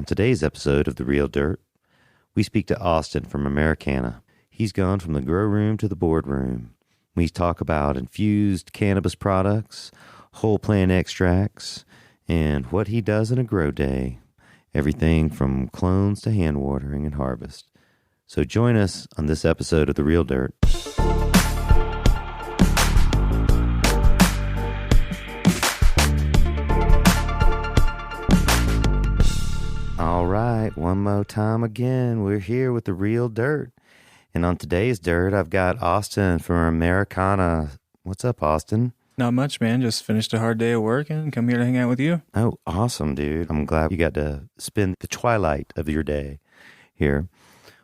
On today's episode of The Real Dirt, we speak to Austin from Americanna. He's gone from the grow room to the boardroom. We talk about infused cannabis products, whole plant extracts, and what he does in a grow day. Everything from clones to hand watering and harvest. So join us on this episode of The Real Dirt. All right, one more time again, we're here with The Real Dirt. And on today's Dirt, I've got Austin from Americanna. What's up, Austin? Not much, man. Just finished a hard day of work and come here to hang out with you. Oh, awesome, dude. I'm glad you got to spend the twilight of your day here.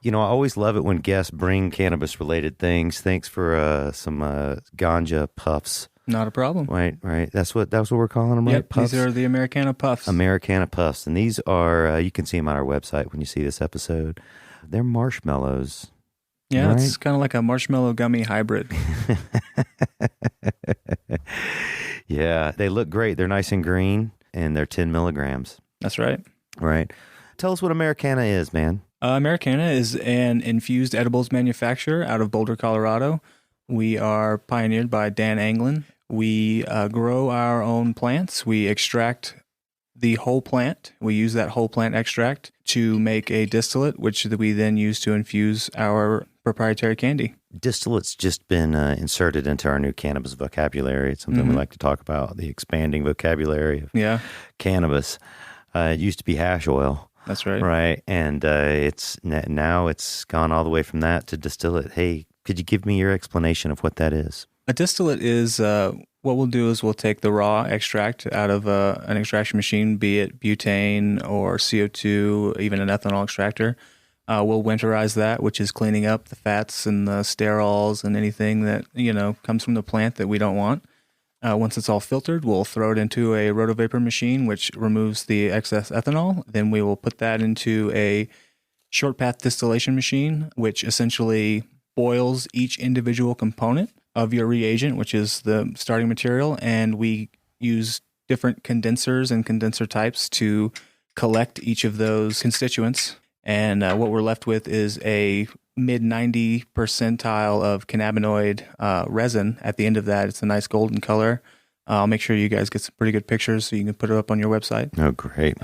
You know, I always love it when guests bring cannabis-related things. Thanks for some ganja puffs. Not a problem. Right. That's what we're calling them, right? Yep, Puffs? these are the Americanna puffs. Americanna puffs. And these are, you can see them on our website when you see this episode. They're marshmallows. Yeah, right? It's kind of like a marshmallow gummy hybrid. Yeah, they look great. They're nice and green, and they're 10 milligrams. That's right. Right. Tell us what Americanna is, man. Americanna is an infused edibles manufacturer out of Boulder, Colorado. We are pioneered by Dan Anglin. We grow our own plants. We extract the whole plant. We use that whole plant extract to make a distillate, which we then use to infuse our proprietary candy. Distillate's just been inserted into our new cannabis vocabulary. It's something we like to talk about, the expanding vocabulary of cannabis. It used to be hash oil. That's right. Right. And now it's gone all the way from that to distillate. Hey, could you give me your explanation of what that is? A distillate is, what we'll do is we'll take the raw extract out of an extraction machine, be it butane or CO2, even an ethanol extractor. We'll winterize that, which is cleaning up the fats and the sterols and anything that, comes from the plant that we don't want. Once it's all filtered, we'll throw it into a rotovapor machine, which removes the excess ethanol. Then we will put that into a short path distillation machine, which essentially boils each individual component of your reagent, which is the starting material. And we use different condensers and condenser types to collect each of those constituents. And what we're left with is a mid-90 percentile of cannabinoid resin. At the end of that, it's a nice golden color. I'll make sure you guys get some pretty good pictures so you can put it up on your website. Oh, great.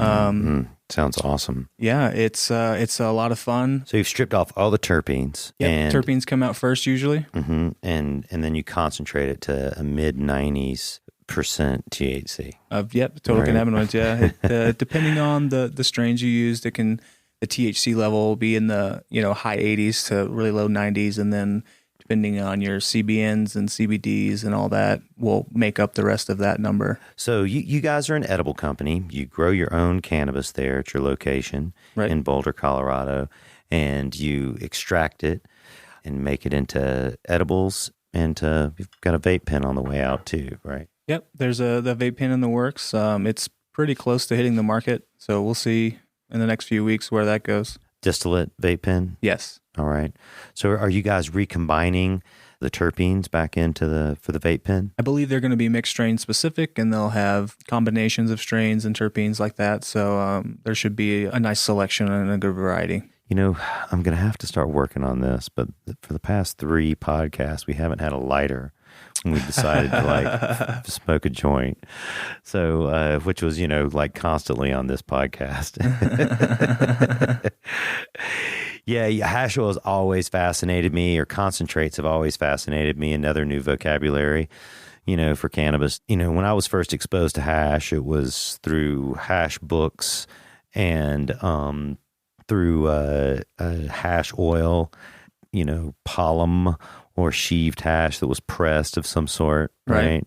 Sounds awesome. Yeah, it's a lot of fun. So you've stripped off all the terpenes. Yeah, and terpenes come out first usually. And then you concentrate it to a mid-90s % THC. Total cannabinoids, yeah. Depending on the strains you use, the THC level will be in the high 80s to really low 90s, and then depending on your CBNs and CBDs and all that, will make up the rest of that number. So you guys are an edible company. You grow your own cannabis there at your location in Boulder, Colorado, and you extract it and make it into edibles, and you've got a vape pen on the way out too, right? Yep, there's the vape pen in the works. It's pretty close to hitting the market, so we'll see in the next few weeks where that goes. Distillate vape pen? Yes. All right. So are you guys recombining the terpenes back for the vape pen? I believe they're going to be mixed strain specific, and they'll have combinations of strains and terpenes like that. So there should be a nice selection and a good variety. I'm going to have to start working on this, but for the past 3 podcasts, we haven't had a lighter when we decided to smoke a joint. So, which was, constantly on this podcast. Yeah, hash oil has always fascinated me, or concentrates have always fascinated me. Another new vocabulary, for cannabis. When I was first exposed to hash, it was through hash books and through hash oil, palm or sheaved hash that was pressed of some sort, right?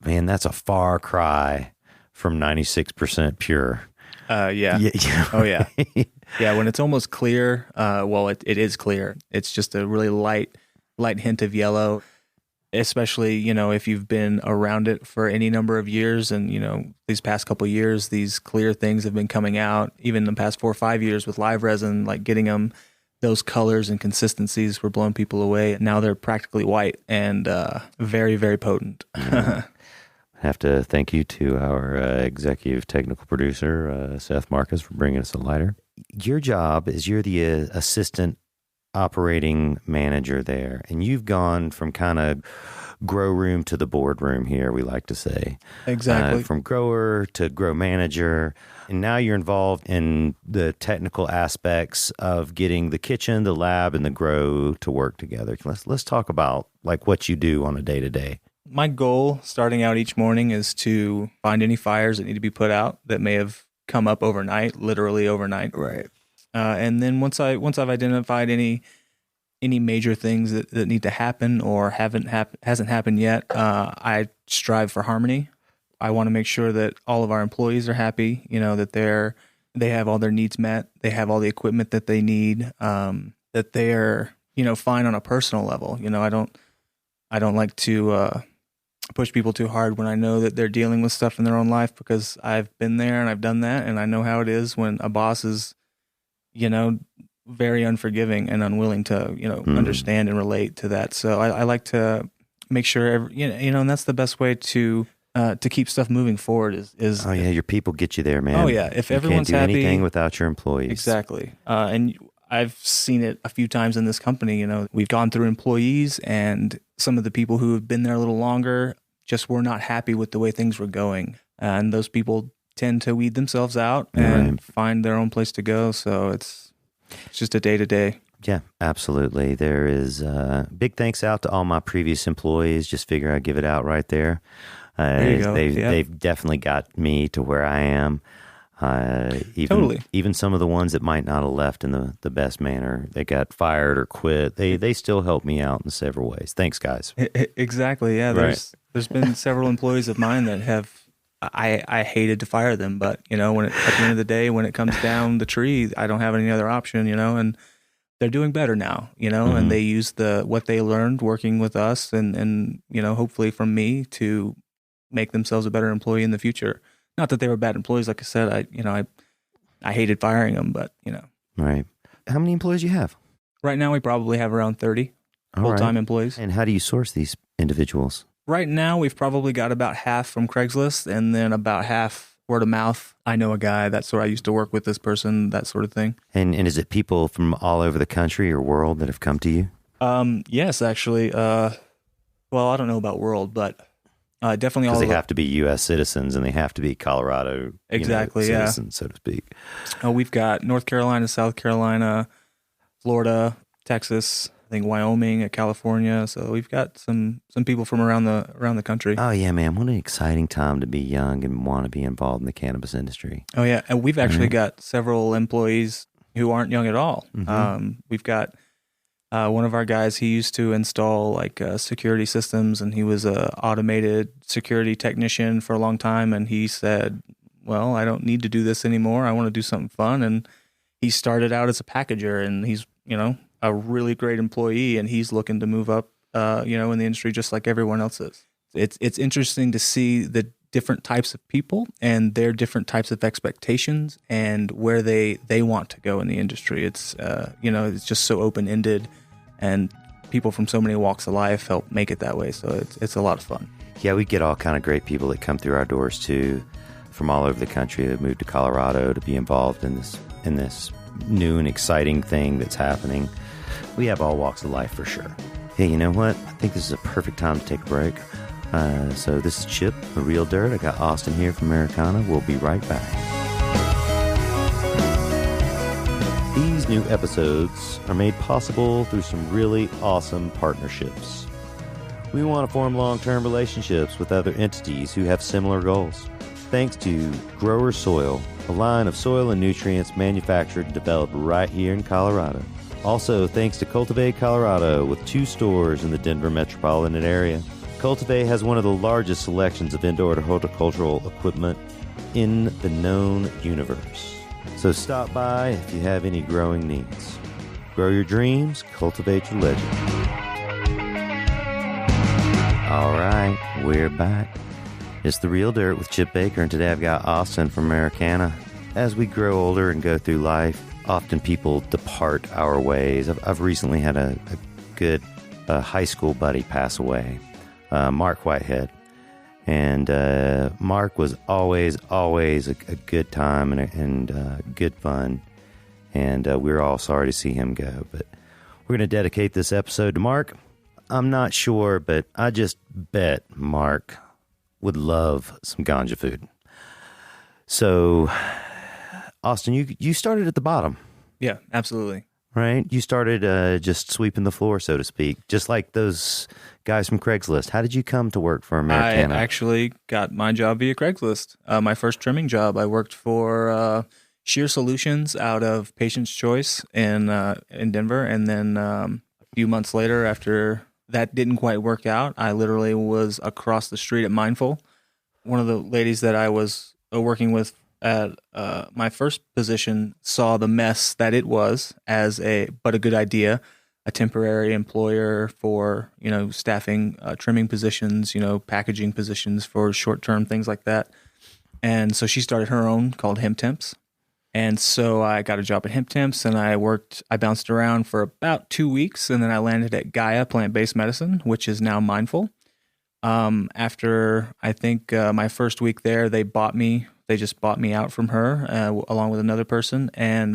Man, that's a far cry from 96% pure. Yeah. Oh, yeah. Yeah, when it's almost clear, it is clear. It's just a really light hint of yellow, especially, if you've been around it for any number of years. And, these past couple of years, these clear things have been coming out, even in the past 4 or 5 years with live resin, like getting them, those colors and consistencies were blowing people away. Now they're practically white and very, very potent. Have to thank you to our executive technical producer, Seth Marcus, for bringing us a lighter. Your job is you're the assistant operating manager there, and you've gone from kind of grow room to the boardroom here, we like to say. Exactly. From grower to grow manager, and now you're involved in the technical aspects of getting the kitchen, the lab, and the grow to work together. Let's talk about like what you do on a day-to-day. My goal starting out each morning is to find any fires that need to be put out that may have come up overnight, literally overnight. Right. And then once I've identified any major things that need to happen or hasn't happened yet, I strive for harmony. I want to make sure that all of our employees are happy, that they have all their needs met, they have all the equipment that they need, that they're, fine on a personal level. I don't like to push people too hard when I know that they're dealing with stuff in their own life, because I've been there and I've done that, and I know how it is when a boss is, very unforgiving and unwilling to, understand and relate to that. So I like to make sure, and that's the best way to keep stuff moving forward is. Oh yeah, your people get you there, man. Oh yeah, if everyone's happy, you can't do anything without your employees. Exactly, and I've seen it a few times in this company. We've gone through employees, and some of the people who have been there a little longer just were not happy with the way things were going, and those people tend to weed themselves out and find their own place to go. So it's just a day-to-day. Yeah, absolutely. There is big thanks out to all my previous employees. Just figure I'd give it out right there. There you go. They've definitely got me to where I am. Even some of the ones that might not have left in the best manner, they got fired or quit. They still help me out in several ways. Thanks, guys. Exactly. Yeah. There's been several employees of mine that have. I hated to fire them, but at the end of the day, when it comes down the tree, I don't have any other option, and they're doing better now, and they use what they learned working with us and hopefully from me to make themselves a better employee in the future. Not that they were bad employees. Like I said, I hated firing them, but Right. How many employees do you have? Right now we probably have around 30 full-time employees. And how do you source these individuals? Right now, we've probably got about half from Craigslist and then about half word of mouth. I know a guy, that's where I used to work with this person, that sort of thing. And is it people from all over the country or world that have come to you? Yes, actually. Well, I don't know about world, but definitely all. Because they have to be U.S. citizens and they have to be Colorado citizens, so to speak. We've got North Carolina, South Carolina, Florida, Texas, I think Wyoming, California. So we've got some people from around the country. Oh yeah, man! What an exciting time to be young and want to be involved in the cannabis industry. Oh yeah, and we've actually got several employees who aren't young at all. We've got one of our guys. He used to install security systems, and he was a automated security technician for a long time. And he said, "Well, I don't need to do this anymore. I want to do something fun." And he started out as a packager, and he's a really great employee, and he's looking to move up, in the industry just like everyone else is. It's interesting to see the different types of people and their different types of expectations and where they want to go in the industry. It's it's just so open ended, and people from so many walks of life help make it that way. So it's a lot of fun. Yeah, we get all kind of great people that come through our doors too, from all over the country that moved to Colorado to be involved in this new and exciting thing that's happening. We have all walks of life for sure. Hey, you know what? I think this is a perfect time to take a break. So this is Chip, The Real Dirt. I got Austin here from Americanna. We'll be right back. These new episodes are made possible through some really awesome partnerships. We want to form long-term relationships with other entities who have similar goals. Thanks to Grower Soil, a line of soil and nutrients manufactured and developed right here in Colorado. Also, thanks to Cultivate Colorado, with 2 stores in the Denver metropolitan area. Cultivate has one of the largest selections of indoor horticultural equipment in the known universe. So stop by if you have any growing needs. Grow your dreams, cultivate your legend. All right, we're back. It's The Real Dirt with Chip Baker, and today I've got Austin from Americanna. As we grow older and go through life, often people depart our ways. I've recently had a good high school buddy pass away, Mark Whitehead. And Mark was always a good time and good fun. And we're all sorry to see him go. But we're going to dedicate this episode to Mark. I'm not sure, but I just bet Mark would love some ganja food. So, Austin, you started at the bottom. Yeah, absolutely. Right? You started just sweeping the floor, so to speak, just like those guys from Craigslist. How did you come to work for Americanna? I actually got my job via Craigslist. My first trimming job, I worked for Shear Solutions out of Patient's Choice in Denver. And then a few months later, after that didn't quite work out, I literally was across the street at Mindful. One of the ladies that I was working with at my first position saw the mess that it was but a good idea, a temporary employer for, staffing, trimming positions, packaging positions for short-term things like that. And so she started her own called Hemp Temps. And so I got a job at Hemp Temps, and I bounced around for about 2 weeks, and then I landed at Gaia Plant-Based Medicine, which is now Mindful. After I think my first week there, they just bought me out from her along with another person, and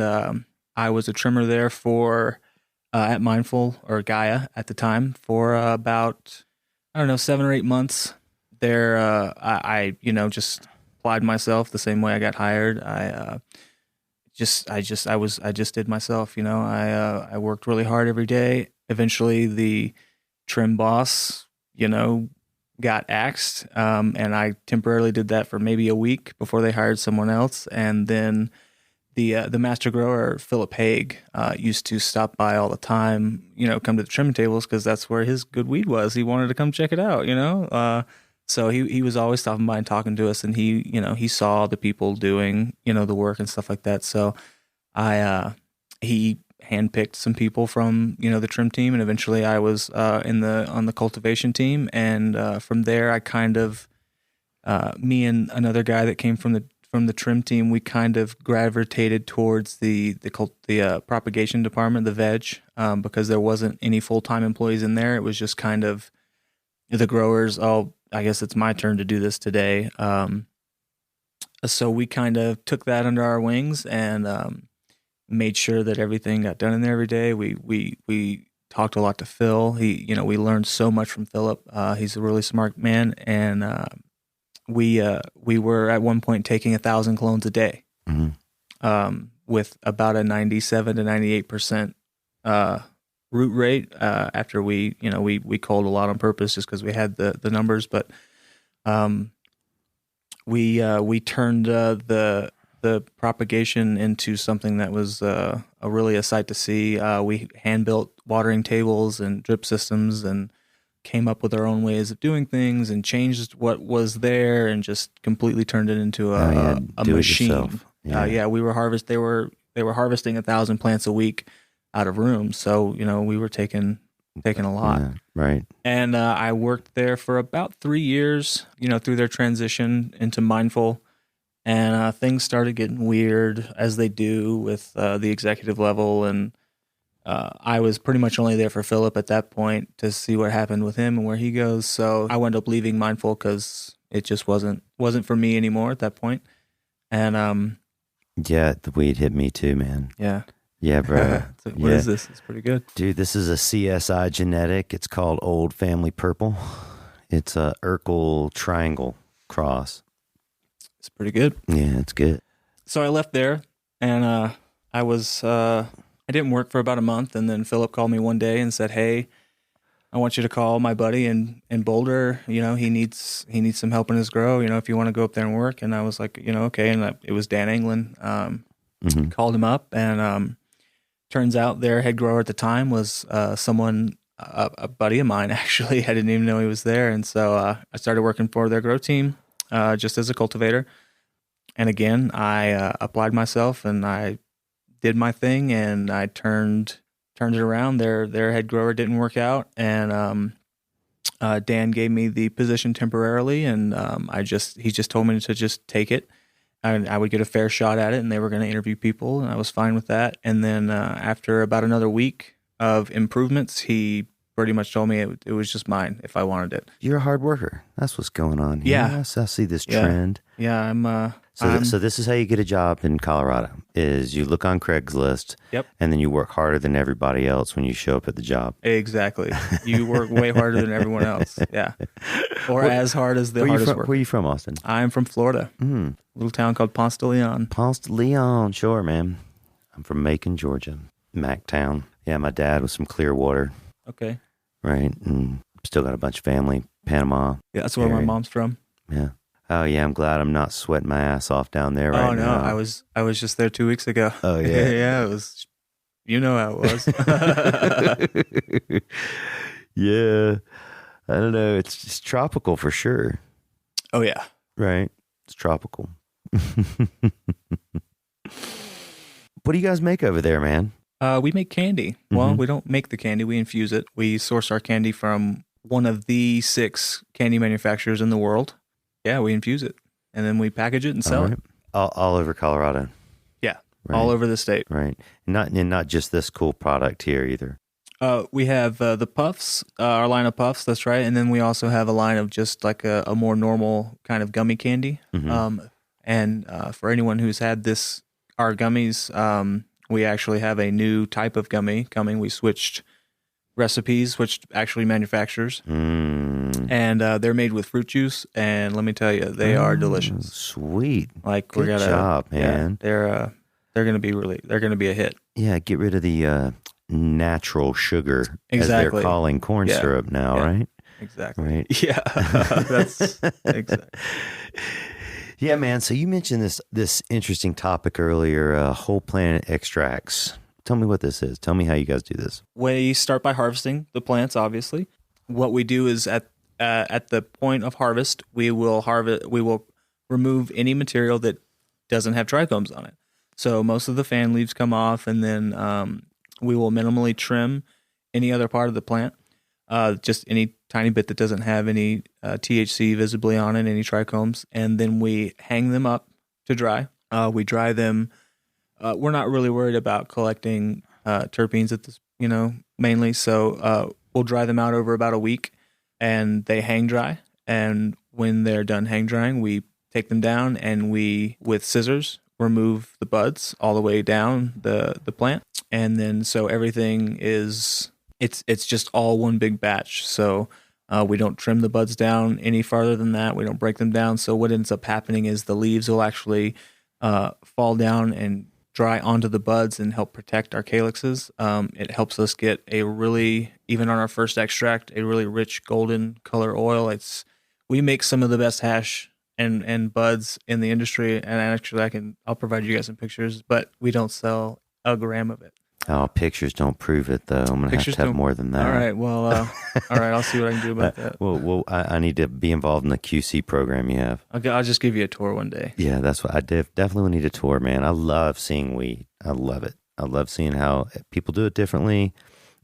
I was a trimmer there at Mindful or Gaia at the time for about 7 or 8 months. There, I just applied myself the same way I got hired. I just did myself. I worked really hard every day. Eventually, the trim boss, got axed, and I temporarily did that for maybe a week before they hired someone else. And then the master grower, Philip Haig, used to stop by all the time, come to the trimming tables because that's where his good weed was. He wanted to come check it out, so he was always stopping by and talking to us, and he saw the people doing, the work and stuff like that. So he handpicked some people from, the trim team, and eventually I was on the cultivation team. And from there, I kind of, me and another guy that came from the trim team, we kind of gravitated towards the propagation department, the veg, because there wasn't any full-time employees in there. It was just kind of the growers. Oh, I guess it's my turn to do this today. So we kind of took that under our wings and made sure that everything got done in there every day. We talked a lot to Phil. We learned so much from Philip. He's a really smart man, and we were at one point taking 1,000 clones a day, with about a 97 to 98% root rate. After we culled a lot on purpose just because we had the numbers, but we turned the propagation into something that was really a sight to see. We hand built watering tables and drip systems and came up with our own ways of doing things and changed what was there and just completely turned it into a machine. We were they were harvesting 1,000 plants a week out of rooms. So, we were taking a lot. Yeah, right. And I worked there for about 3 years, through their transition into Mindful. And things started getting weird, as they do with the executive level. And I was pretty much only there for Philip at that point to see what happened with him and where he goes. So I wound up leaving Mindful because it just wasn't for me anymore at that point. And yeah, the weed hit me too, man. Yeah. Yeah, bro. So what is this? It's pretty good. Dude, this is a CSI genetic. It's called Old Family Purple. It's a Urkel triangle cross. It's pretty good. Yeah, it's good. So I left there, and I didn't work for about a month, and then Philip called me one day and said, "Hey, I want you to call my buddy in Boulder. He needs some help in his grow. If you want to go up there and work." And I was like, okay. And it was Dan England. Called him up, and turns out their head grower at the time was a buddy of mine. Actually, I didn't even know he was there, and so I started working for their grow team just as a cultivator. And again, I applied myself and I did my thing, and I turned it around. Their head grower didn't work out, and Dan gave me the position temporarily, and he just told me to just take it. I would get a fair shot at it, and they were going to interview people, and I was fine with that. And then after about another week of improvements, he pretty much told me it was just mine if I wanted it. You're a hard worker. That's what's going on here. Yeah. I see this trend. Yeah, I'm So this is how you get a job in Colorado, is you look on Craigslist, Yep. and then you work harder than everybody else when you show up at the job. Exactly. You work way harder than everyone else. Yeah. Or as hard as the hardest work. Where are you from, Austin? I'm from Florida. Mm. Little town called Ponce de Leon. Ponce de Leon, sure, man. I'm from Macon, Georgia, Mactown. Yeah, my dad was from Clearwater, Okay. right? And still got a bunch of family, Panama. Yeah, that's where my mom's from. Yeah. Oh yeah, I'm glad I'm not sweating my ass off down there right now. Oh no, I was just there 2 weeks ago. Oh yeah. Yeah, it was. You know how it was. Yeah. I don't know. It's just tropical for sure. Oh yeah. Right. It's tropical. What do you guys make over there, man? We make candy. Well, we don't make the candy. We infuse it. We source our candy from one of the 6 candy manufacturers in the world. Yeah, we infuse it. And then we package it and sell it. All over Colorado. Yeah, right. all over the state. Right. And not just this cool product here either. We have the puffs, our line of puffs, that's right. And then we also have a line of just like a more normal kind of gummy candy. And for anyone who's had our gummies, we actually have a new type of gummy coming. We switched recipes, switched actually manufacturers. And they're made with fruit juice. And let me tell you, they are delicious. Sweet. Like Good job, man. Yeah, they're going to be a hit. Yeah, get rid of the natural sugar, as Exactly. they're calling corn syrup now, Yeah. right? Exactly. Right. Yeah, that's exactly. Yeah, man. So you mentioned this interesting topic earlier, whole plant extracts. Tell me what this is. Tell me how you guys do this. We start by harvesting the plants. Obviously, what we do is at the point of harvest, we will remove any material that doesn't have trichomes on it. So most of the fan leaves come off, and then we will minimally trim any other part of the plant, just any tiny bit that doesn't have any THC visibly on it, any trichomes, and then we hang them up to dry. We dry them. We're not really worried about collecting terpenes at this, mainly. So we'll dry them out over about a week, and they hang dry. And when they're done hang drying, we take them down and we, with scissors, remove the buds all the way down the plant. And then so everything is, it's just all one big batch. So we don't trim the buds down any farther than that. We don't break them down. So what ends up happening is the leaves will actually fall down and dry onto the buds and help protect our calyxes. It helps us get even on our first extract, a really rich golden color oil. We make some of the best hash and buds in the industry. And actually I'll provide you guys some pictures, but we don't sell a gram of it. Oh, pictures don't prove it, though. I'm going to have more than that. All right. Well, all right. I'll see what I can do about that. Well, I need to be involved in the QC program you have. I'll just give you a tour one day. Yeah, that's what I definitely need a tour, man. I love seeing weed. I love it. I love seeing how people do it differently,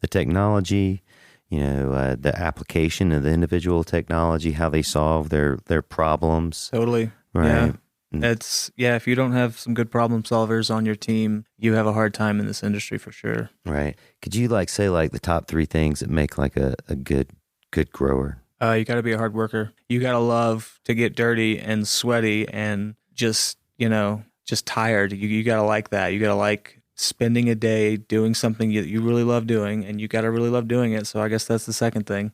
the technology, the application of the individual technology, how they solve their problems. Totally. Right. Yeah. If you don't have some good problem solvers on your team, you have a hard time in this industry for sure. Right. Could you say the top 3 things that make a good grower? You got to be a hard worker. You got to love to get dirty and sweaty and just tired. You got to like that. You got to like spending a day doing something you really love doing, and you got to really love doing it. So I guess that's the second thing.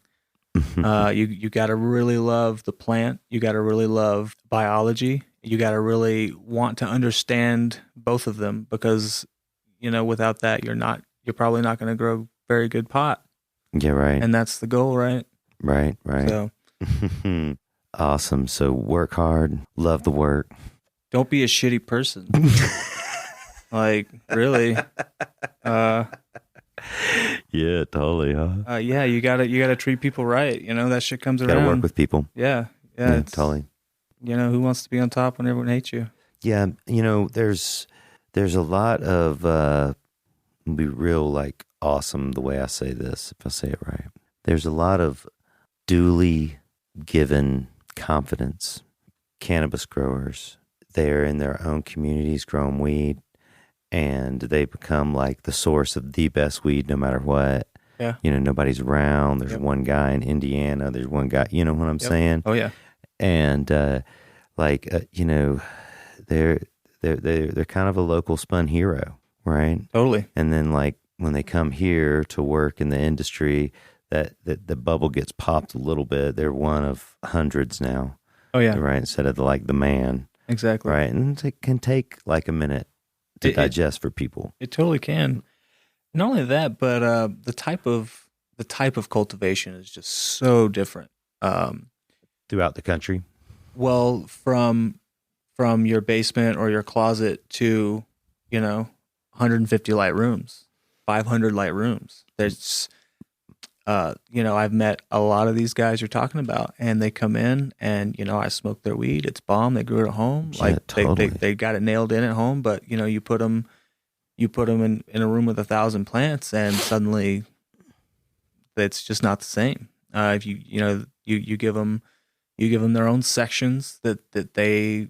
You got to really love the plant. You got to really love biology. You got to really want to understand both of them, because without that you're probably not going to grow very good pot. Yeah, right. And that's the goal, right? Right. So awesome. So work hard, love the work. Don't be a shitty person. Really. Yeah, totally, huh? Yeah, you gotta treat people right. That shit comes around. Gotta work with people. Yeah, totally. Who wants to be on top when everyone hates you? Yeah, there's a lot of be real awesome the way I say this, if I say it right. There's a lot of duly given confidence. Cannabis growers, they're in their own communities growing weed, and they become the source of the best weed no matter what. Yeah. Nobody's around. There's Yep. one guy in Indiana. There's one guy, you know what I'm Yep. saying? Oh yeah. And, they're, they're kind of a local spun hero, right? Totally. And then like when they come here to work in the industry, that the bubble gets popped a little bit. They're one of hundreds now. Oh yeah. Right. Instead of the man. Exactly. Right. And it can take like a minute to digest for people. It totally can. Not only that, but the type of cultivation is just so different. Throughout the country. Well, from your basement or your closet to, 150 light rooms, 500 light rooms. There's, I've met a lot of these guys you're talking about, and they come in and, I smoke their weed. It's bomb. They grew it at home. Yeah, totally. They got it nailed in at home, but, you put them in a room with 1,000 plants, and suddenly it's just not the same. If you give them their own sections that they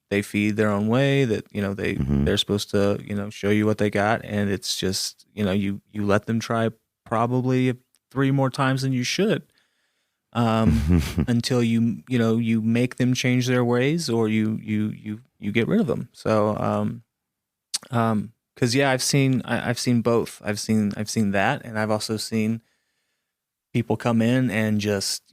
they feed their own way, that they're supposed to show you what they got, and it's just you let them try probably 3 more times than you should, until you make them change their ways, or you get rid of them. So because I've seen both. I've seen that, and I've also seen people come in and just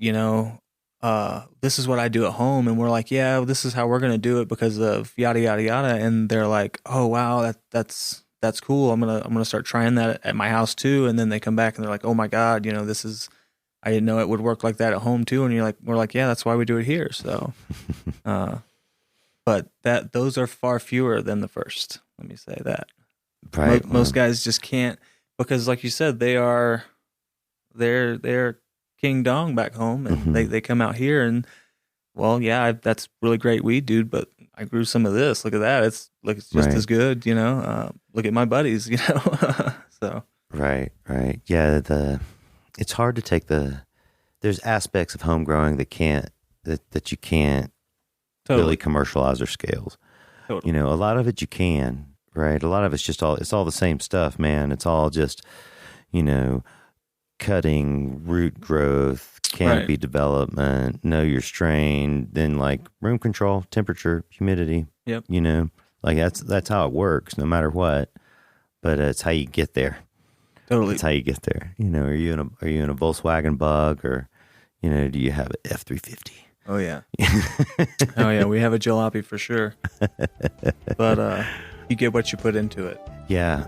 this is what I do at home, and we're like, yeah, this is how we're gonna do it because of yada yada yada, and they're like, oh wow, that's cool. I'm gonna start trying that at my house too, and then they come back and they're like, oh my god, this is, I didn't know it would work like that at home too, and we're like, yeah, that's why we do it here. So, but those are far fewer than the first. Let me say that. Right. Most guys just can't, because like you said, they're King Dong back home, and they come out here and, well, yeah, that's really great weed, dude, but I grew some of this. Look at that. It's just as good, look at my buddies, so. Right. Yeah. It's hard to take there's aspects of home growing that you can't really commercialize or scales. Totally. A lot of it you can, right? A lot of it's just it's all the same stuff, man. It's all just, cutting, root growth, canopy development, know your strain, then like room control, temperature, humidity. Yep. Like that's how it works no matter what, but it's how you get there. Totally. It's how you get there. Are you in a Volkswagen Bug, or, do you have an F-350? Oh yeah. Oh yeah. We have a jalopy for sure, but you get what you put into it. Yeah.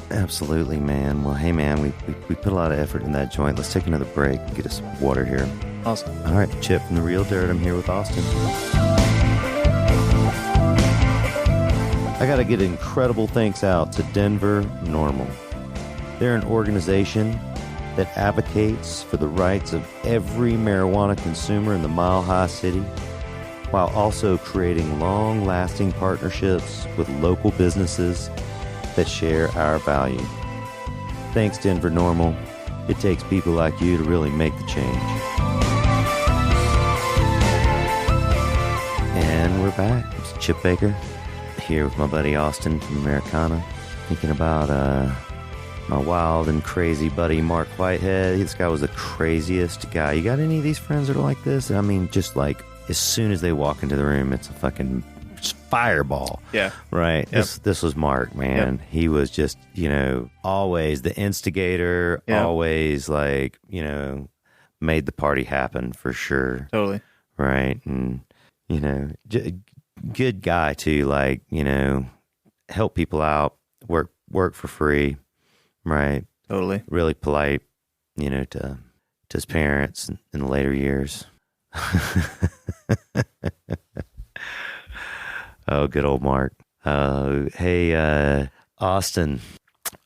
Absolutely, man. Well, hey, man, we put a lot of effort in that joint. Let's take another break and get us some water here. Awesome. All right, Chip from The Real Dirt. I'm here with Austin. I got to get incredible thanks out to Denver Normal. They're an organization that advocates for the rights of every marijuana consumer in the Mile High City, while also creating long-lasting partnerships with local businesses that share our value. Thanks, Denver Normal. It takes people like you to really make the change. And we're back. It's Chip Baker here with my buddy Austin from Americanna, thinking about my wild and crazy buddy Mark Whitehead. This guy was the craziest guy. You got any of these friends that are like this? I mean, just like as soon as they walk into the room, it's a fucking fireball. Yeah. Right. Yep. This was Mark, man. Yep. He was just, always the instigator, Yep. always like, made the party happen for sure. Totally. Right. And, good guy too, like, help people out, work for free. Right. Totally. Really polite, to his parents in the later years. Oh, good old Mark. Hey, Austin,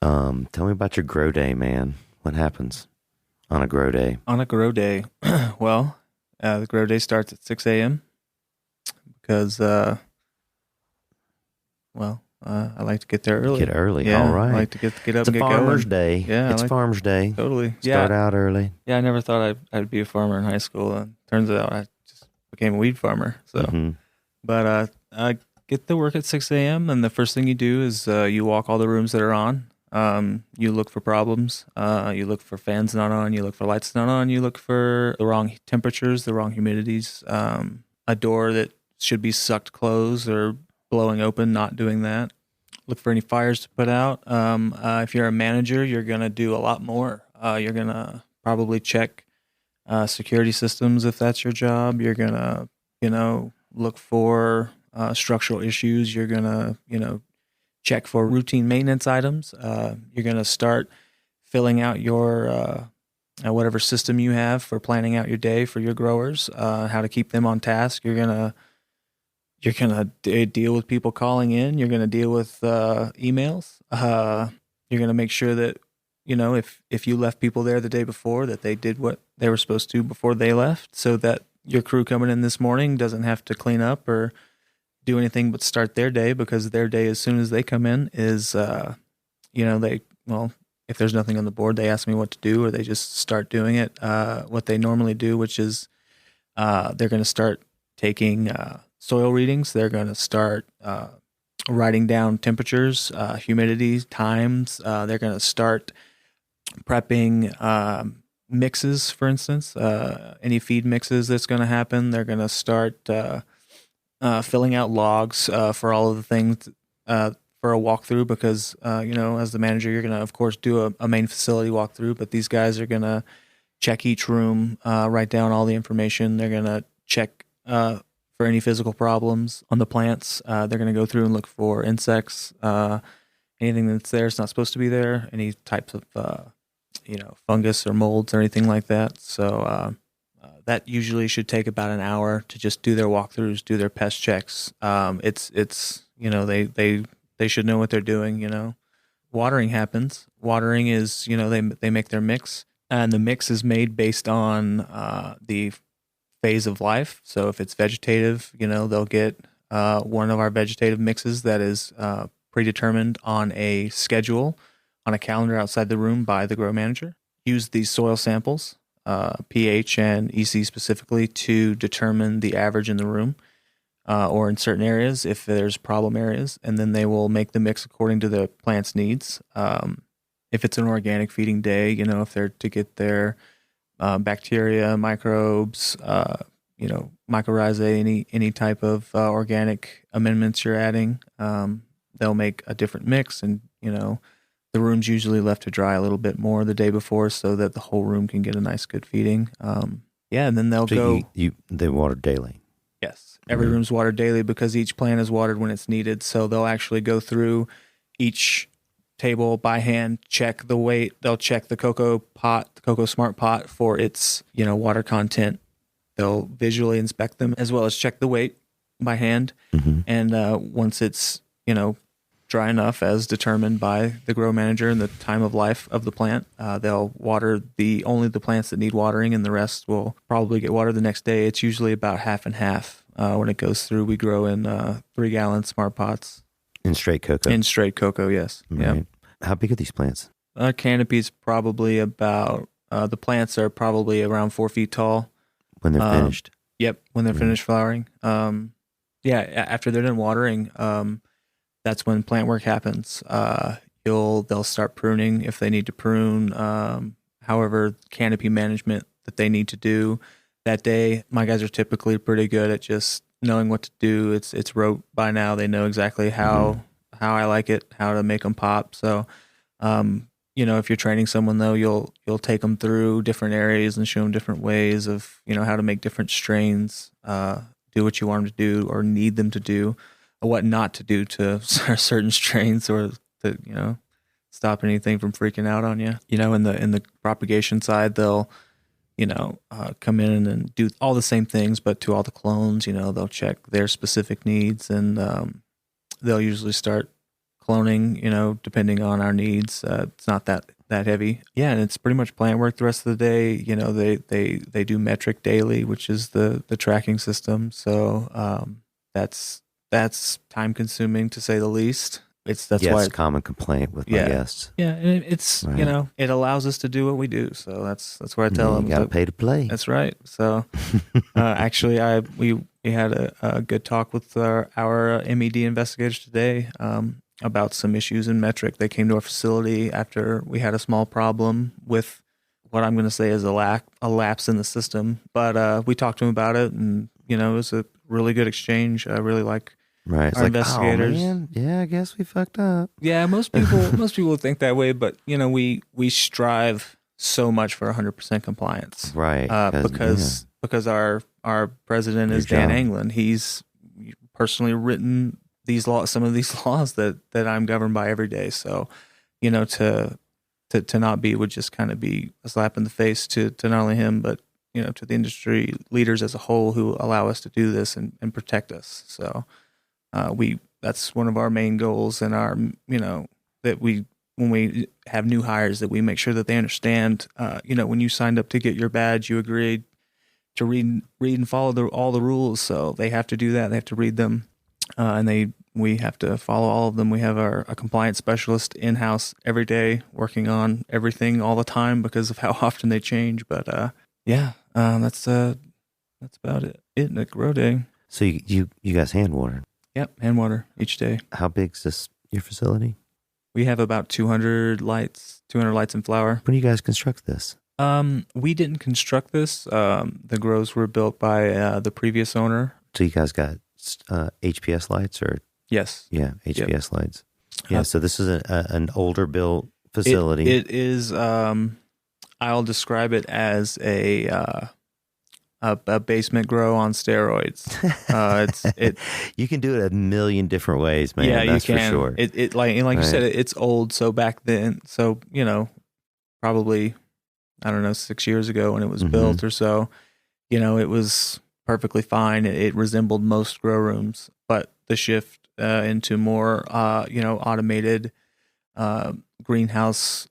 tell me about your grow day, man. What happens on a grow day? On a grow day, well, the grow day starts at 6 a.m. because, I like to get there early. Get early, yeah, all right. I like to get up It's and a get farmer's going. day. Yeah, it's farmer's day. Totally. Start out early. Yeah, I never thought I'd be a farmer in high school. And turns out I just became a weed farmer. So, But I get to work at 6 a.m. and the first thing you do is you walk all the rooms that are on. You look for problems. You look for fans not on. You look for lights not on. You look for the wrong temperatures, the wrong humidities. A door that should be sucked closed or blowing open, not doing that. Look for any fires to put out. If you're a manager, you're going to do a lot more. You're going to probably check security systems if that's your job. You're going to, look for structural issues. You're going to, check for routine maintenance items. You're going to start filling out your whatever system you have for planning out your day for your growers, how to keep them on task. You're gonna deal with people calling in. You're gonna deal with emails. You're gonna make sure that if you left people there the day before, that they did what they were supposed to before they left, so that your crew coming in this morning doesn't have to clean up or do anything but start their day, because their day as soon as they come in is if there's nothing on the board, they ask me what to do, or they just start doing it. What they normally do, which is they're going to start taking soil readings. They're going to start writing down temperatures, humidity, times. They're going to start prepping mixes, for instance, any feed mixes that's going to happen. They're going to start filling out logs for all of the things for a walkthrough, because as the manager, you're going to of course do a main facility walkthrough, but these guys are going to check each room, write down all the information. They're going to check for any physical problems on the plants. They're going to go through and look for insects, anything that's there, it's not supposed to be there, any types of fungus or molds or anything like that. So that usually should take about an hour to just do their walkthroughs, do their pest checks. They should know what they're doing. Watering happens. Watering is, they make their mix, and the mix is made based on the phase of life. So if it's vegetative, they'll get one of our vegetative mixes that is predetermined on a schedule, on a calendar outside the room by the grow manager. Use these soil samples, pH and EC specifically, to determine the average in the room. Or in certain areas, if there's problem areas, and then they will make the mix according to the plant's needs. If it's an organic feeding day, if they're to get their bacteria, microbes, mycorrhizae, any type of organic amendments you're adding, they'll make a different mix, and the room's usually left to dry a little bit more the day before, so that the whole room can get a nice good feeding. And then they'll go. They water daily. Yes. Every room's watered daily, because each plant is watered when it's needed. So they'll actually go through each table by hand, check the weight. They'll check the cocoa smart pot for its, water content. They'll visually inspect them, as well as check the weight by hand. Mm-hmm. And once it's, dry enough as determined by the grow manager and the time of life of the plant, they'll water only the plants that need watering, and the rest will probably get watered the next day. It's usually about half and half. When it goes through, we grow in 3-gallon smart pots. In straight cocoa? In straight cocoa, yes. Right. Yep. How big are these plants? Our canopy's probably about, the plants are probably around 4 feet tall. When they're finished? Yep, when they're finished flowering. After they're done watering, that's when plant work happens. They'll start pruning if they need to prune. However, canopy management that they need to do that day. My guys are typically pretty good at just knowing what to do. It's rote by now. They know exactly how I like it, how to make them pop. So, if you're training someone though, you'll take them through different areas and show them different ways of, how to make different strains, do what you want them to do or need them to do, or what not to do to certain strains, or to, stop anything from freaking out on you. In the propagation side, they'll, come in and do all the same things, but to all the clones, they'll check their specific needs, and they'll usually start cloning, depending on our needs. It's not that heavy. Yeah, and it's pretty much plant work the rest of the day. They do metric daily, which is the tracking system. So that's time consuming, to say the least. That's why a common complaint with my guests. Yeah, and it's right. It allows us to do what we do. So that's what I tell them. You got to pay to play. That's right. So actually, we had a good talk with our MED investigators today. about some issues in metric. They came to our facility after we had a small problem with what I'm going to say is a lapse in the system. But we talked to them about it, and it was a really good exchange. I really like Right. It's our like, investigators. oh man, yeah, I guess we fucked up. Yeah, most people think that way, but we strive so much for 100% compliance. Right. Because our president is Dan Anglin. He's personally written some of these laws that I'm governed by every day. So, to not be would just kind of be a slap in the face to not only him, but to the industry leaders as a whole who allow us to do this and protect us. So that's one of our main goals, and our that when we have new hires, that we make sure that they understand. When you signed up to get your badge, you agreed to read and follow all the rules. So they have to do that. They have to read them, and we have to follow all of them. We have a compliance specialist in-house every day working on everything all the time because of how often they change. But that's about it at Grow Day. So you guys hand water? Yep, hand water each day. How big is this your facility? We have about 200 lights in flower. When do you guys construct this? We didn't construct this. The grows were built by the previous owner. So you guys got HPS lights or? Yes. Yeah, HPS lights. Yeah, so this is an older built facility. It is, I'll describe it as a basement grow on steroids. You can do it a million different ways, man. Yeah, that's you can. For sure. It like you said, it's old. So back then, probably, I don't know, 6 years ago when it was built or so, it was perfectly fine. It resembled most grow rooms, but the shift into more, automated greenhouse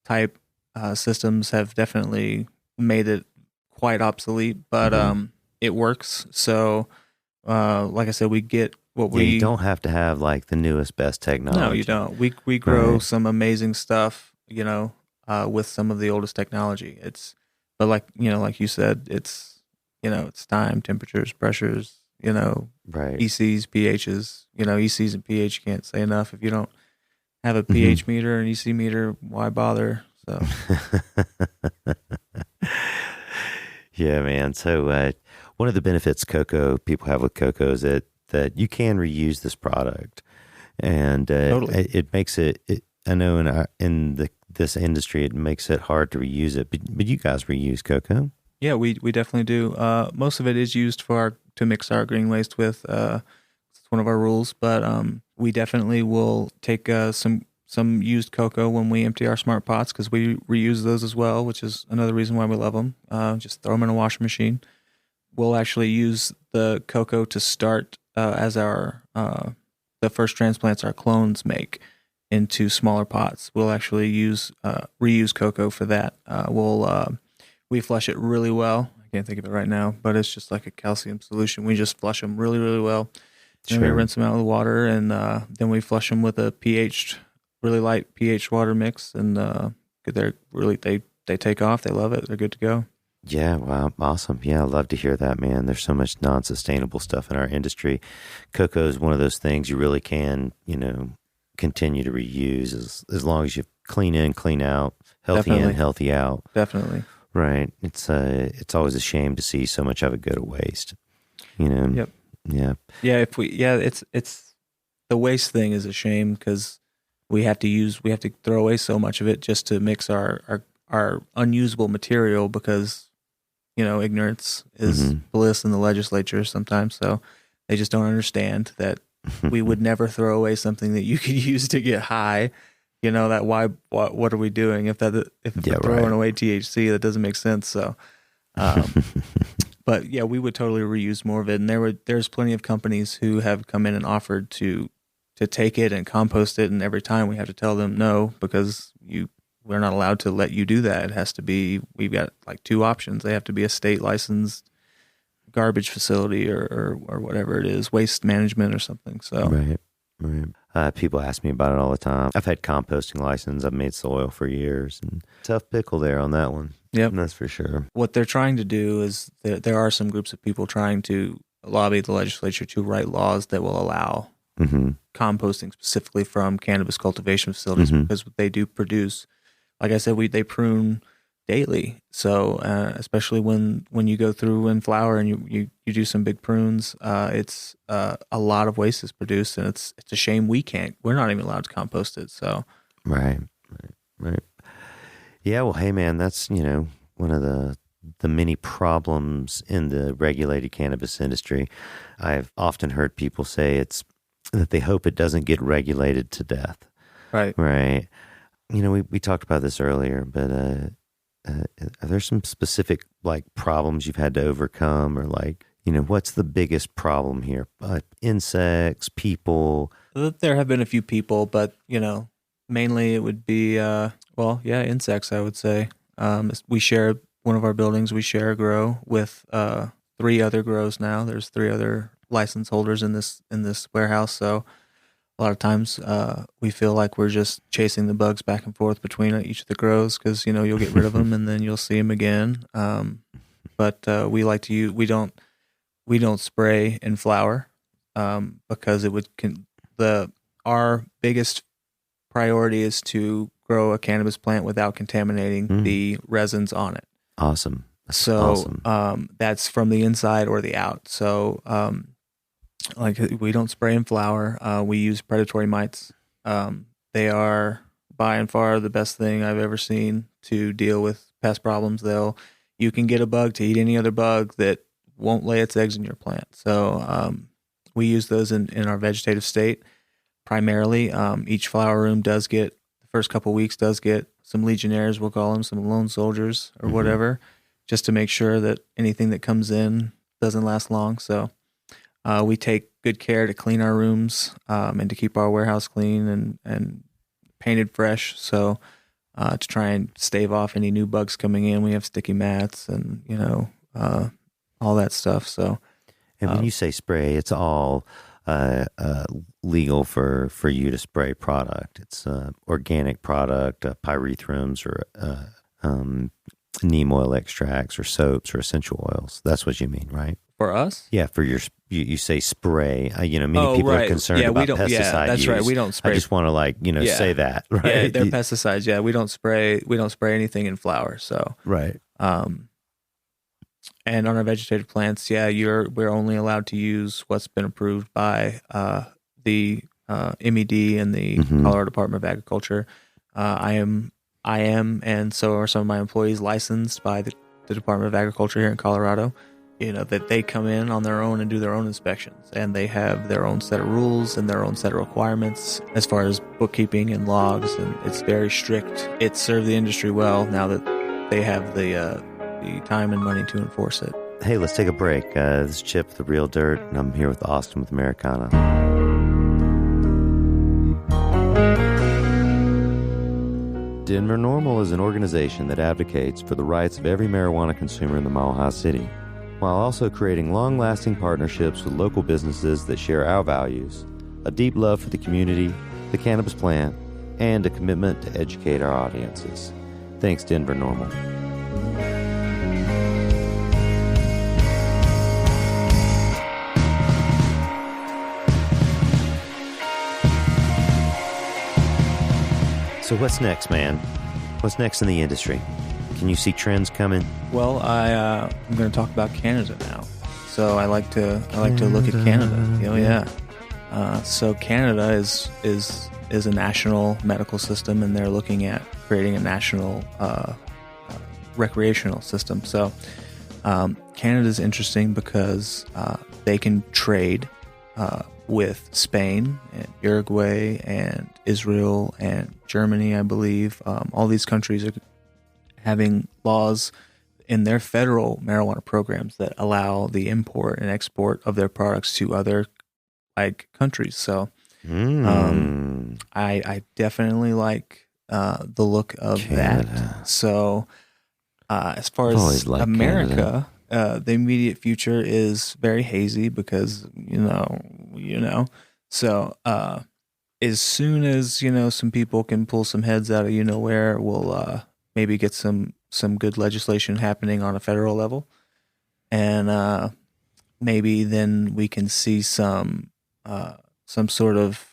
type systems have definitely made it quite obsolete, but it works. So, like I said, we get what you don't have to have like the newest, best technology. No, you don't. We grow some amazing stuff, with some of the oldest technology. But like you said, it's time, temperatures, pressures, ECs, pHs, ECs and pH, you can't say enough. If you don't have a pH meter and EC meter, why bother? So. Yeah, man. So one of the benefits people have with cocoa is that you can reuse this product, and totally. it makes it. I know in this industry, it makes it hard to reuse it. But you guys reuse cocoa? Yeah, we definitely do. Most of it is used to mix our green waste with. It's one of our rules, but we definitely will take some used cocoa when we empty our smart pots, because we reuse those as well, which is another reason why we love them. Just throw them in a washing machine. We'll actually use the cocoa to start as our the first transplants our clones make into smaller pots. We'll actually reuse cocoa for that. We flush it really well. I can't think of it right now, but it's just like a calcium solution. We just flush them really, really well. Then we rinse them out with water, and then we flush them with a really light pH water mix, and they take off. They love it. They're good to go. Yeah, wow, awesome. Yeah, I love to hear that, man. There's so much non-sustainable stuff in our industry. Cocoa is one of those things you really can, continue to reuse as long as you clean in, clean out, healthy in, healthy out. Definitely. Right. It's always a shame to see so much of it go to waste. Yep. Yeah. Yeah. It's the waste thing is a shame, because we have to throw away so much of it just to mix our unusable material, because ignorance is bliss in the legislature sometimes. So they just don't understand that we would never throw away something that you could use to get high. That what are we doing if we're throwing away THC? That doesn't make sense. So, but yeah, we would totally reuse more of it. And there's plenty of companies who have come in and offered to take it and compost it, and every time we have to tell them no, because we're not allowed to let you do that. It has to be, we've got like two options. They have to be a state licensed garbage facility or whatever it is, waste management or something. So right. People ask me about it all the time. I've had composting license. I've made soil for years, and tough pickle there on that one. Yep, that's for sure. What they're trying to do is there are some groups of people trying to lobby the legislature to write laws that will allow composting specifically from cannabis cultivation facilities because they do produce, like I said, they prune daily. So especially when you go through in flower and you do some big prunes, it's a lot of waste is produced, and it's a shame we're not even allowed to compost it. So right. Yeah, well, hey man, that's one of the many problems in the regulated cannabis industry. I've often heard people say it's that they hope it doesn't get regulated to death. Right. We talked about this earlier, but are there some specific like problems you've had to overcome, or like, what's the biggest problem here? Insects, people? There have been a few people, but mainly it would be insects, I would say. We share one of our buildings. We share a grow with 3 other grows now. There's 3 other license holders in this warehouse, so a lot of times we feel like we're just chasing the bugs back and forth between each of the grows, because you'll get rid of them and then you'll see them again. But we like to use we don't spray in flower because our biggest priority is to grow a cannabis plant without contaminating the resins on it. Awesome. So that's from the inside or the out. So like we don't spray in flower. We use predatory mites. They are by and far the best thing I've ever seen to deal with pest problems. You can get a bug to eat any other bug that won't lay its eggs in your plant. So we use those in our vegetative state primarily. Each flower room the first couple weeks does get some legionnaires, we'll call them, some lone soldiers or whatever, just to make sure that anything that comes in doesn't last long. So we take good care to clean our rooms and to keep our warehouse clean and painted fresh. So to try and stave off any new bugs coming in, we have sticky mats and all that stuff. So, and when you say spray, it's all legal for you to spray product. It's organic product, pyrethrums or neem oil extracts or soaps or essential oils. That's what you mean, right? For us? Yeah, for you say spray. Many people are concerned about pesticide use. That's right. We don't spray. I just want to say that, right? Yeah, they're pesticides. Yeah, we don't spray anything in flower. So right. And on our vegetative plants, we're only allowed to use what's been approved by the MED and the Colorado Department of Agriculture. I am, and so are some of my employees, licensed by the Department of Agriculture here in Colorado. That they come in on their own and do their own inspections, and they have their own set of rules and their own set of requirements as far as bookkeeping and logs, and it's very strict. It served the industry well now that they have the time and money to enforce it. Hey, let's take a break. This is Chip, The Real Dirt, and I'm here with Austin with Americanna. Denver NORML is an organization that advocates for the rights of every marijuana consumer in the Mile High City, while also creating long-lasting partnerships with local businesses that share our values, a deep love for the community, the cannabis plant, and a commitment to educate our audiences. Thanks, Denver NORML. So what's next, man? What's next in the industry? Can you see trends coming? Well, I'm going to talk about Canada now. So I like to look at Canada. Oh yeah. So Canada is a national medical system, and they're looking at creating a national recreational system. So Canada is interesting because they can trade with Spain and Uruguay and Israel and Germany, I believe. All these countries are having laws in their federal marijuana programs that allow the import and export of their products to other countries. So I definitely like the look of Canada. That. So as far as America, the immediate future is very hazy because so as soon as some people can pull some heads out of nowhere, we'll maybe get some good legislation happening on a federal level, and maybe then we can see some some sort of,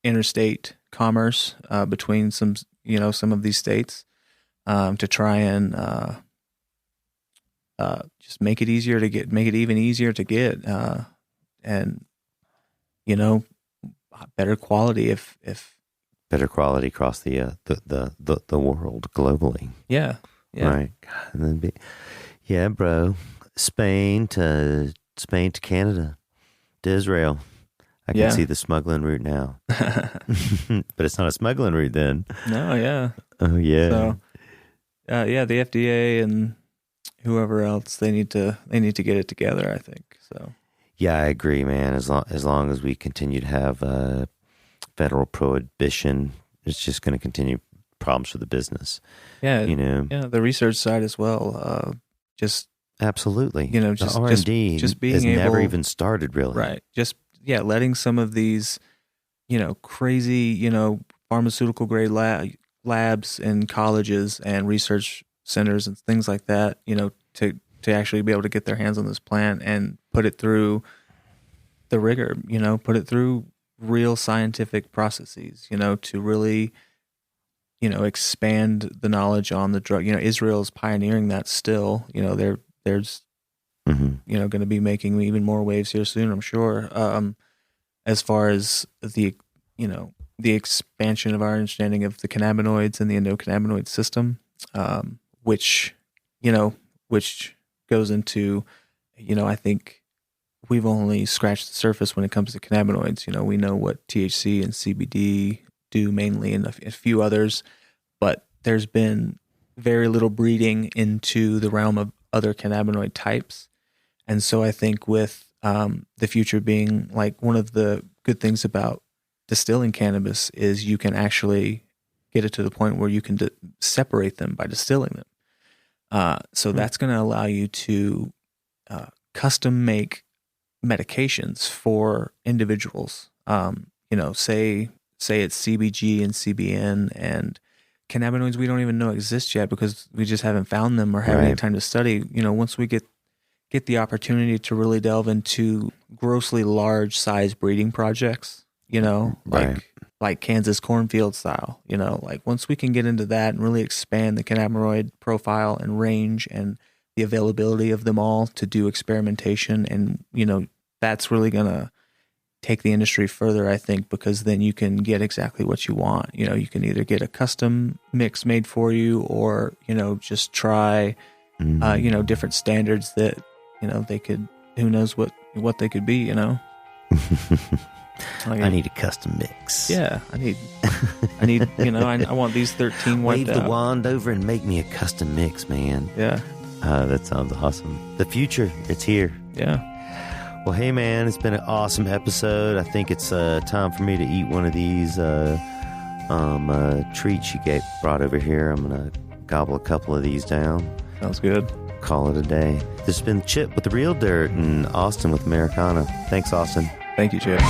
interstate commerce between some of these states to try and just make it even easier to get, and better quality if better quality across the world globally. Yeah. Right. And then yeah, bro. Spain to Canada to Israel. I can see the smuggling route now. But it's not a smuggling route then. No, yeah. Oh, yeah. So, the FDA and whoever else, they need to get it together, I think. So. Yeah, I agree, man. As long as we continue to have federal prohibition, it's just going to continue problems for the business. Yeah. The research side as well. Just absolutely. Just the R&D just being has able, never even started, really. Right. Just letting some of these, crazy, pharmaceutical grade labs in colleges and research centers and things like that, to actually be able to get their hands on this plant and put it through the rigor, put it through real scientific processes, to really, expand the knowledge on the drug. Israel's pioneering that still. There's going to be making even more waves here soon, I'm sure. As far as the expansion of our understanding of the cannabinoids and the endocannabinoid system, which goes into, I think we've only scratched the surface when it comes to cannabinoids. We know what THC and CBD do mainly, and a few others, but there's been very little breeding into the realm of other cannabinoid types. And so I think with the future being, like, one of the good things about distilling cannabis is you can actually get it to the point where you can separate them by distilling them. So that's going to allow you to custom make medications for individuals. Say it's CBG and CBN and cannabinoids we don't even know exist yet because we just haven't found them or have any time to study. Once we get the opportunity to really delve into grossly large size breeding projects, like Kansas cornfield style, like once we can get into that and really expand the cannabinoid profile and range and the availability of them all to do experimentation, and that's really gonna take the industry further, I think, because then you can get exactly what you want. You can either get a custom mix made for you, or just try different standards that they could, who knows what they could be. I need a custom mix. Yeah, I need I want these 13 wiped Wave out. the wand over and make me a custom mix, man. Yeah. That sounds awesome. The future, it's here. Yeah. Well, hey, man, it's been an awesome episode. I think it's time for me to eat one of these treats you brought over here. I'm going to gobble a couple of these down. Sounds good. Call it a day. This has been Chip with The Real Dirt and Austin with Americanna. Thanks, Austin. Thank you, Chip.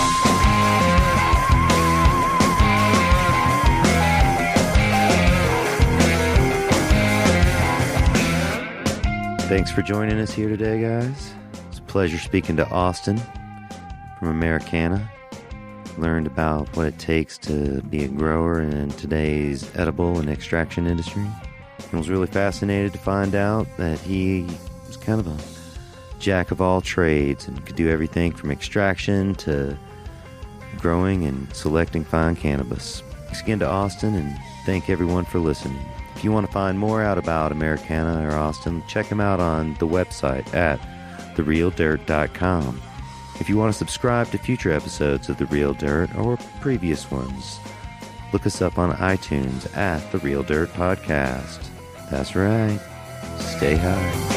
Thanks for joining us here today, guys. It's a pleasure speaking to Austin from Americanna. Learned about what it takes to be a grower in today's edible and extraction industry. I was really fascinated to find out that he was kind of a jack of all trades and could do everything from extraction to growing and selecting fine cannabis. Thanks again to Austin, and thank everyone for listening. If you want to find more out about Americanna or Austin, check them out on the website at therealdirt.com. If you want to subscribe to future episodes of The Real Dirt or previous ones, look us up on iTunes at The Real Dirt Podcast. That's right. Stay high.